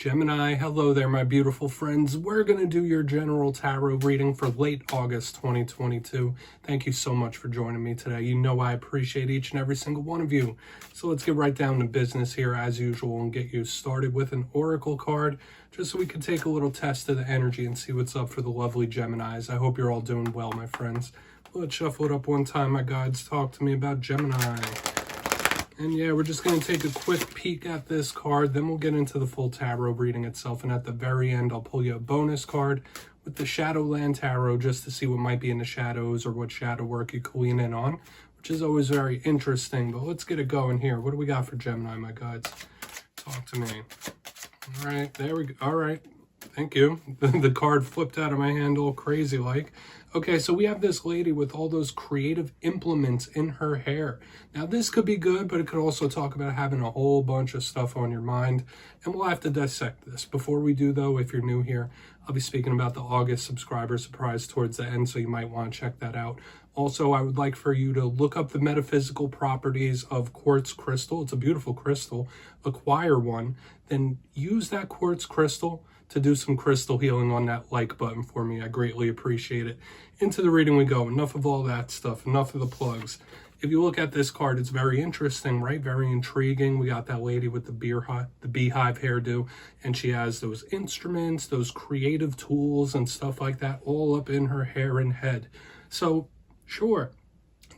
Gemini, hello there, my beautiful friends. We're going to do your general tarot reading for late August 2022. Thank you so much for joining me today. You know I appreciate each and every single one of you. So let's get right down to business here as usual and get you started with an oracle card, just so we can take a little test of the energy and see what's up for the lovely Geminis. I hope you're all doing well, my friends. Let's shuffle it up one time, my guides. Talk to me about Gemini. And yeah, we're just going to take a quick peek at this card, then we'll get into the full tarot reading itself. And at the very end, I'll pull you a bonus card with the Shadowland Tarot just to see what might be in the shadows or what shadow work you can lean in on, which is always very interesting. But let's get it going here. What do we got for Gemini, my guides? Talk to me. All right, there we go. All right, thank you. The card flipped out of my hand all crazy like. Okay, so we have this lady with all those creative implements in her hair. Now, this could be good, but it could also talk about having a whole bunch of stuff on your mind. And we'll have to dissect this. Before we do, though, if you're new here, I'll be speaking about the August subscriber surprise towards the end, so you might want to check that out. Also, I would like for you to look up the metaphysical properties of quartz crystal. It's a beautiful crystal. Acquire one. Then use that quartz crystal to do some crystal healing on that like button for me. I greatly appreciate it. Into the reading we go. Enough of all that stuff. Enough of the plugs. If you look at this card, it's very interesting, right? Very intriguing. We got that lady with the beehive hairdo, and she has those instruments, those creative tools and stuff like that all up in her hair and head. So, sure,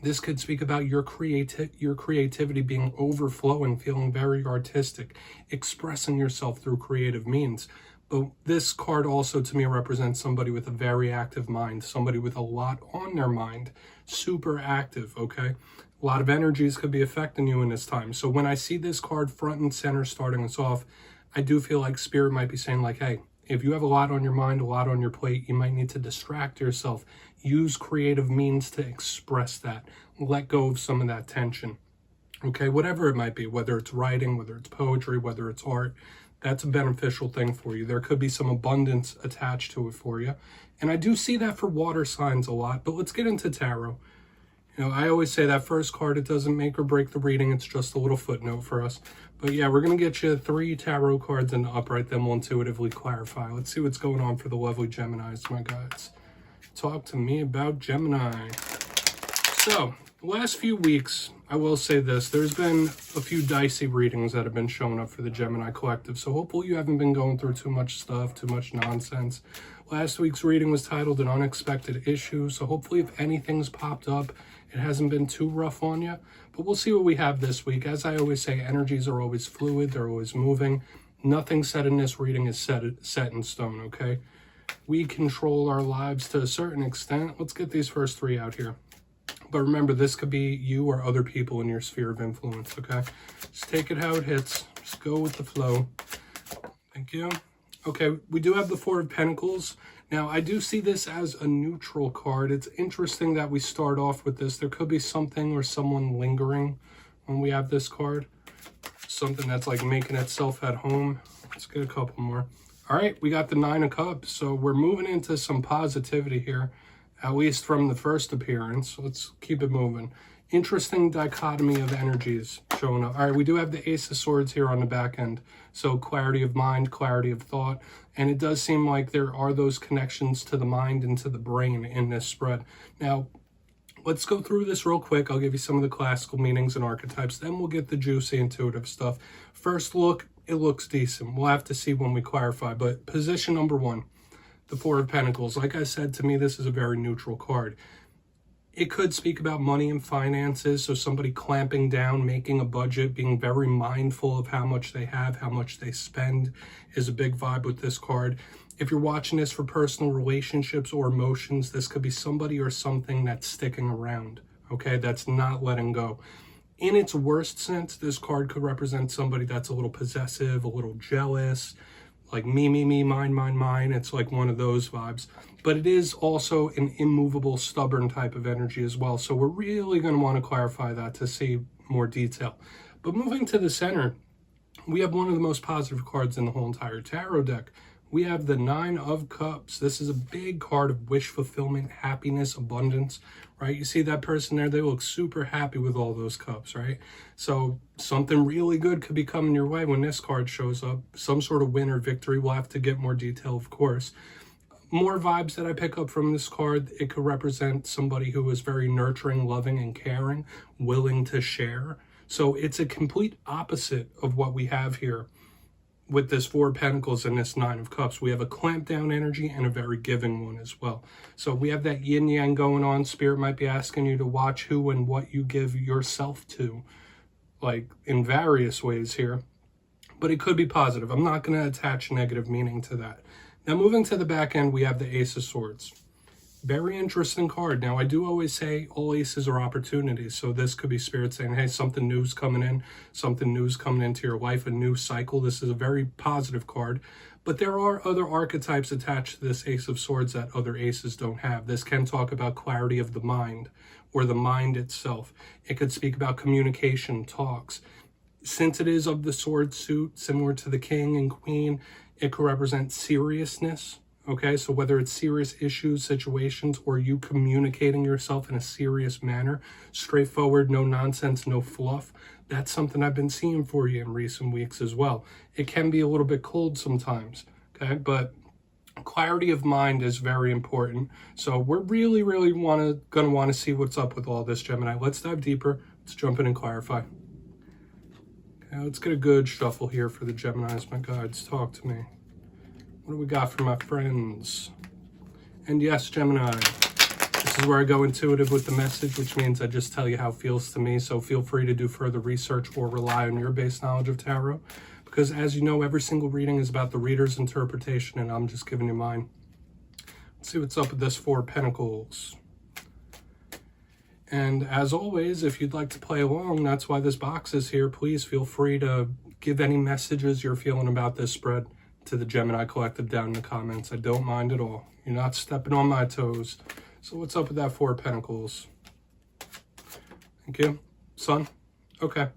this could speak about your creativity being overflowing, feeling very artistic, expressing yourself through creative means. But this card also to me represents somebody with a very active mind, somebody with a lot on their mind, super active, okay? A lot of energies could be affecting you in this time. So when I see this card front and center starting us off, I do feel like Spirit might be saying like, hey, if you have a lot on your mind, a lot on your plate, you might need to distract yourself. Use creative means to express that. Let go of some of that tension. Okay, whatever it might be, whether it's writing, whether it's poetry, whether it's art, that's a beneficial thing for you. There could be some abundance attached to it for you. And I do see that for water signs a lot, but let's get into tarot. You know, I always say that first card, it doesn't make or break the reading. It's just a little footnote for us. But yeah, we're going to get you 3 tarot cards in the upright, then we'll intuitively clarify. Let's see what's going on for the lovely Geminis, my guys. Talk to me about Gemini. So, the last few weeks, I will say this, there's been a few dicey readings that have been showing up for the Gemini collective, so hopefully you haven't been going through too much stuff, too much nonsense. Last week's reading was titled An Unexpected Issue, so hopefully if anything's popped up, it hasn't been too rough on you, but we'll see what we have this week. As I always say, energies are always fluid, they're always moving. Nothing said in this reading is set in stone, okay? We control our lives to a certain extent. Let's get these first 3 out here. But remember, this could be you or other people in your sphere of influence, okay? Just take it how it hits. Just go with the flow. Thank you. Okay, we do have the 4 of Pentacles. Now, I do see this as a neutral card. It's interesting that we start off with this. There could be something or someone lingering when we have this card. Something that's like making itself at home. Let's get a couple more. All right, we got the 9 of Cups. So we're moving into some positivity here, at least from the first appearance. Let's keep it moving. Interesting dichotomy of energies showing up. All right, we do have the Ace of Swords here on the back end. So clarity of mind, clarity of thought. And it does seem like there are those connections to the mind and to the brain in this spread. Now, let's go through this real quick. I'll give you some of the classical meanings and archetypes. Then we'll get the juicy intuitive stuff. First look, it looks decent. We'll have to see when we clarify. But position number 1. The 4 of Pentacles. Like I said, to me, this is a very neutral card. It could speak about money and finances, so somebody clamping down, making a budget, being very mindful of how much they have, how much they spend is a big vibe with this card. If you're watching this for personal relationships or emotions, this could be somebody or something that's sticking around, okay? That's not letting go. In its worst sense, this card could represent somebody that's a little possessive, a little jealous, like me, mine. It's like one of those vibes. But it is also an immovable, stubborn type of energy as well. So we're really going to want to clarify that to see more detail. But moving to the center, we have one of the most positive cards in the whole entire tarot deck. we have the Nine of Cups. This is a big card of wish fulfillment, happiness, abundance, right? You see that person there, they look super happy with all those cups, right? So something really good could be coming your way when this card shows up. Some sort of win or victory. We'll have to get more detail, of course. More vibes that I pick up from this card, it could represent somebody who is very nurturing, loving, and caring, willing to share. So it's a complete opposite of what we have here with this Four of Pentacles and this Nine of Cups. We have a clamp down energy and a very giving one as well. So we have that yin yang going on. Spirit might be asking you to watch who and what you give yourself to, like in various ways here. But it could be positive. I'm not going to attach negative meaning to that. Now moving to the back end, we have the Ace of Swords. Very interesting card. Now, I do always say all aces are opportunities. So this could be Spirit saying, hey, something new's coming in, something new's coming into your life, a new cycle. This is a very positive card. But there are other archetypes attached to this Ace of Swords that other aces don't have. This can talk about clarity of the mind or the mind itself. It could speak about communication, talks. Since it is of the sword suit, similar to the King and Queen, it could represent seriousness. Okay, so whether it's serious issues, situations, or you communicating yourself in a serious manner, straightforward, no nonsense, no fluff, that's something I've been seeing for you in recent weeks as well. It can be a little bit cold sometimes, okay, but clarity of mind is very important. So we're really gonna want to see what's up with all this, Gemini. Let's dive deeper. Let's jump in and clarify. Okay, let's get a good shuffle here for the Geminis, my guides. Talk to me. What do we got for my friends? And yes, Gemini, this is where I go intuitive with the message, which means I just tell you how it feels to me. So feel free to do further research or rely on your base knowledge of tarot. Because as you know, every single reading is about the reader's interpretation, and I'm just giving you mine. Let's see what's up with this Four of Pentacles. And as always, if you'd like to play along, that's why this box is here. Please feel free to give any messages you're feeling about this spread to the Gemini Collective down in the comments. I don't mind at all. You're not stepping on my toes. So what's up with that Four of Pentacles? Thank you. Sun? Okay.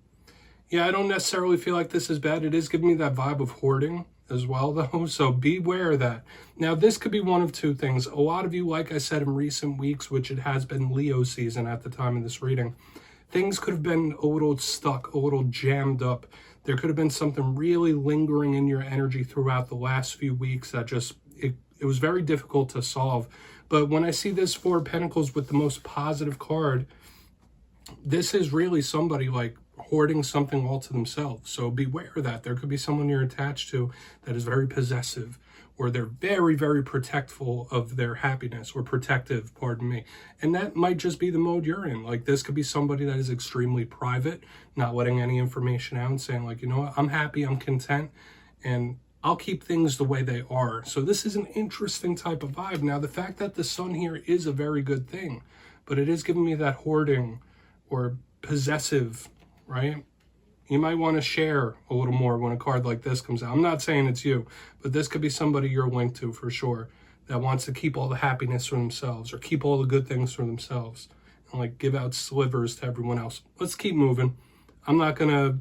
Yeah, I don't necessarily feel like this is bad. It is giving me that vibe of hoarding as well, though. So beware of that. Now, this could be one of two things. A lot of you, like I said, in recent weeks, which it has been Leo season at the time of this reading, things could have been a little stuck, a little jammed up. There could have been something really lingering in your energy throughout the last few weeks that just, it was very difficult to solve. But when I see this Four of Pentacles with the most positive card, this is really somebody like hoarding something all to themselves. So beware of that. There could be someone you're attached to that is very possessive, or they're very, very protectful of their happiness, or protective, pardon me. And that might just be the mode you're in. Like this could be somebody that is extremely private, not letting any information out and saying like, you know what, I'm happy, I'm content, and I'll keep things the way they are. So this is an interesting type of vibe. Now, the fact that the Sun here is a very good thing, but it is giving me that hoarding or possessive, right? You might want to share a little more when a card like this comes out. I'm not saying it's you, but this could be somebody you're linked to for sure that wants to keep all the happiness for themselves or keep all the good things for themselves and like give out slivers to everyone else. Let's keep moving. I'm not going to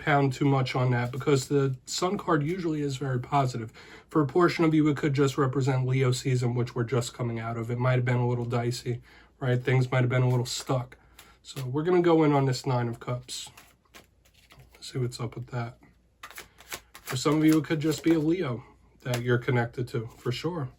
pound too much on that because the Sun card usually is very positive. For a portion of you, it could just represent Leo season, which we're just coming out of. It might have been a little dicey, right? Things might have been a little stuck. So we're going to go in on this Nine of Cups. See what's up with that. For some of you, it could just be a Leo that you're connected to, for sure.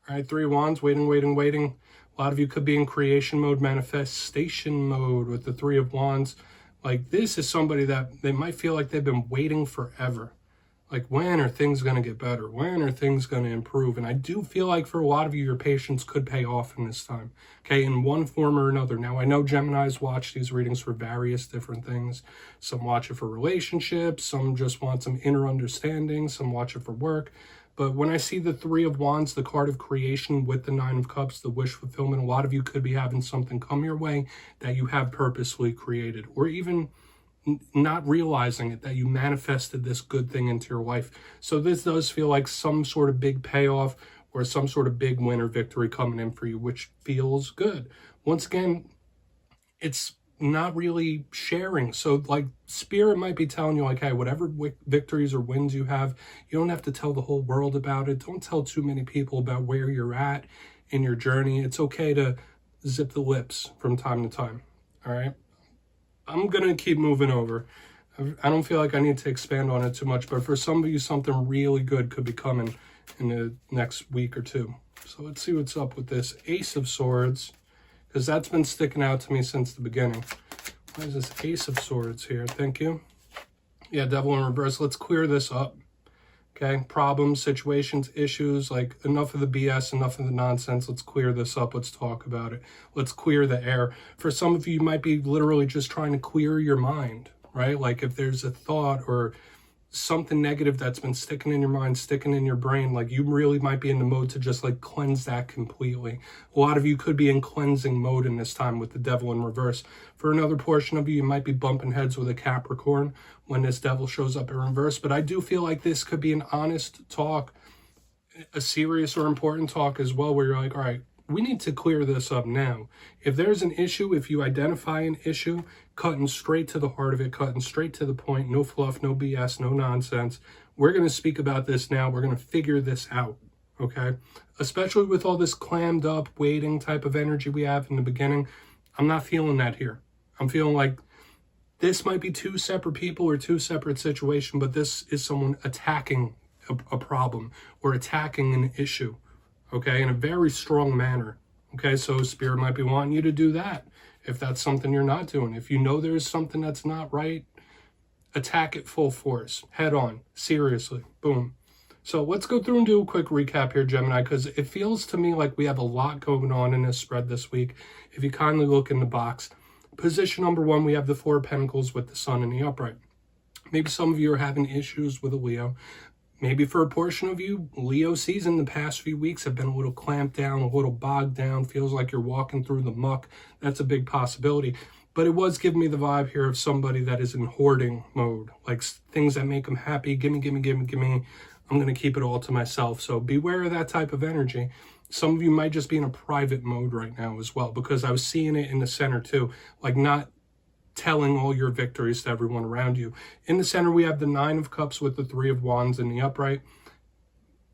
All right, Three of Wands, waiting. A lot of you could be in creation mode, manifestation mode with the Three of Wands. Like this is somebody that they might feel like they've been waiting forever. Like when are things going to get better? When are things going to improve? And I do feel like for a lot of you, your patience could pay off in this time, okay, in one form or another. Now, I know Geminis watch these readings for various different things. Some watch it for relationships. Some just want some inner understanding. Some watch it for work. But when I see the Three of Wands, the card of creation with the Nine of Cups, the wish fulfillment, a lot of you could be having something come your way that you have purposely created, or even not realizing it, that you manifested this good thing into your life. So this does feel like some sort of big payoff or some sort of big win or victory coming in for you, which feels good. Once again, it's not really sharing. So like Spirit might be telling you like, hey, whatever victories or wins you have, you don't have to tell the whole world about it. Don't tell too many people about where you're at in your journey. It's okay to zip the lips from time to time. All right. I'm going to keep moving over. I don't feel like I need to expand on it too much, but for some of you, something really good could be coming in the next week or two. So let's see what's up with this Ace of Swords, because that's been sticking out to me since the beginning. Why is this Ace of Swords here? Thank you. Yeah, Devil in reverse. Let's clear this up. Okay, problems, situations, issues, like enough of the BS, enough of the nonsense. Let's clear this up. Let's talk about it. Let's clear the air. For some of you, you might be literally just trying to clear your mind, right? Like if there's a thought or something negative that's been sticking in your mind, sticking in your brain, like you really might be in the mode to just like cleanse that completely. A lot of you could be in cleansing mode in this time with the Devil in reverse. For another portion of you, you might be bumping heads with a Capricorn when this Devil shows up in reverse. But I do feel like this could be an honest talk, a serious or important talk as well, where you're like, all right, we need to clear this up now. If there's an issue, if you identify an issue, cutting straight to the heart of it, cutting straight to the point, no fluff, no BS, no nonsense. We're going to speak about this now. We're going to figure this out, okay? Especially with all this clammed up, waiting type of energy we have in the beginning. I'm not feeling that here. I'm feeling like this might be two separate people or two separate situations, but this is someone attacking a problem or attacking an issue, okay, in a very strong manner. Okay, so Spirit might be wanting you to do that if that's something you're not doing. If you know there's something that's not right, attack it full force, head on, seriously, boom. So let's go through and do a quick recap here, Gemini, because it feels to me like we have a lot going on in this spread this week. If you kindly look in the box, position number 1, we have the Four of Pentacles with the Sun in the upright. Maybe some of you are having issues with a Leo. Maybe for a portion of you, Leo season the past few weeks have been a little clamped down, a little bogged down, feels like you're walking through the muck. That's a big possibility. But it was giving me the vibe here of somebody that is in hoarding mode, like things that make them happy. Gimme, gimme, gimme, gimme. I'm going to keep it all to myself. So beware of that type of energy. Some of you might just be in a private mode right now as well, because I was seeing it in the center too, like not telling all your victories to everyone around you. In the center, we have the Nine of Cups with the Three of Wands in the upright.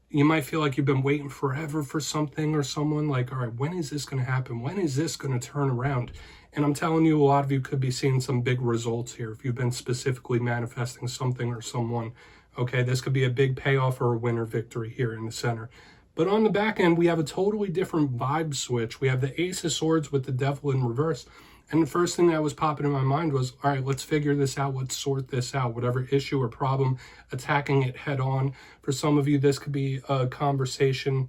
You might feel like you've been waiting forever for something or someone, like, all right, when is this going to happen? When is this going to turn around? And I'm telling you, a lot of you could be seeing some big results here if you've been specifically manifesting something or someone. Okay, this could be a big payoff or a winner victory here in the center. But on the back end, we have a totally different vibe switch. We have the Ace of Swords with the Devil in reverse. And the first thing that was popping in my mind was, all right, let's figure this out. Let's sort this out. Whatever issue or problem, attacking it head on. For some of you, this could be a conversation,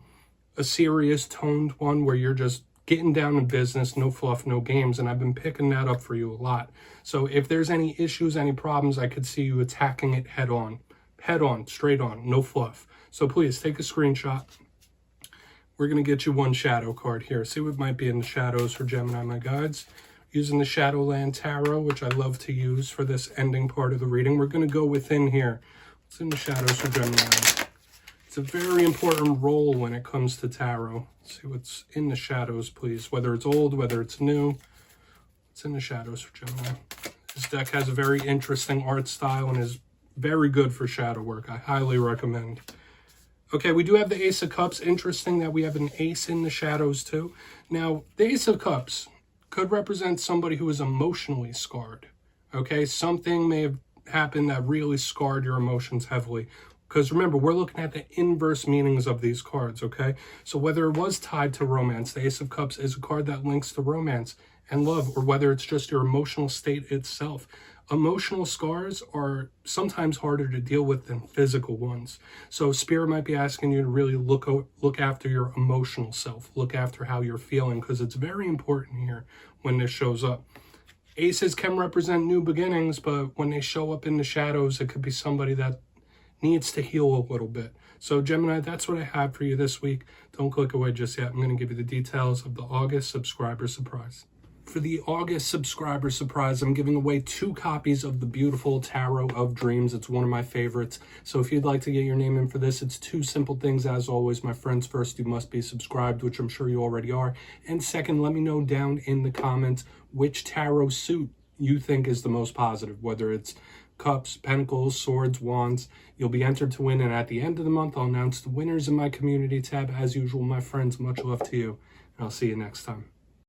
a serious toned one where you're just getting down to business, no fluff, no games. And I've been picking that up for you a lot. So if there's any issues, any problems, I could see you attacking it head on, straight on, no fluff. So please take a screenshot. We're going to get you one shadow card here. See what might be in the shadows for Gemini, my guides. Using the Shadowland Tarot, which I love to use for this ending part of the reading. We're going to go within here. What's in the shadows for Gemini? It's a very important role when it comes to tarot. Let's see what's in the shadows, please. Whether it's old, whether it's new. What's in the shadows for Gemini? This deck has a very interesting art style and is very good for shadow work. I highly recommend. Okay, we do have the Ace of Cups. Interesting that we have an ace in the shadows too. Now, the Ace of Cups could represent somebody who is emotionally scarred, okay? Something may have happened that really scarred your emotions heavily. Because remember, we're looking at the inverse meanings of these cards, okay? So whether it was tied to romance, the Ace of Cups is a card that links to romance and love, or whether it's just your emotional state itself. Emotional scars are sometimes harder to deal with than physical ones. So Spirit might be asking you to really look after your emotional self, look after how you're feeling, because it's very important here when this shows up. Aces can represent new beginnings, but when they show up in the shadows, it could be somebody that needs to heal a little bit. So Gemini, that's what I have for you this week. Don't click away just yet. I'm going to give you the details of the August subscriber surprise. For the August subscriber surprise, I'm giving away 2 copies of the beautiful Tarot of Dreams. It's one of my favorites. So if you'd like to get your name in for this, it's 2 simple things. As always, my friends, first, you must be subscribed, which I'm sure you already are. And second, let me know down in the comments which tarot suit you think is the most positive, whether it's Cups, Pentacles, Swords, Wands. You'll be entered to win, and at the end of the month, I'll announce the winners in my community tab. As usual, my friends, much love to you, and I'll see you next time.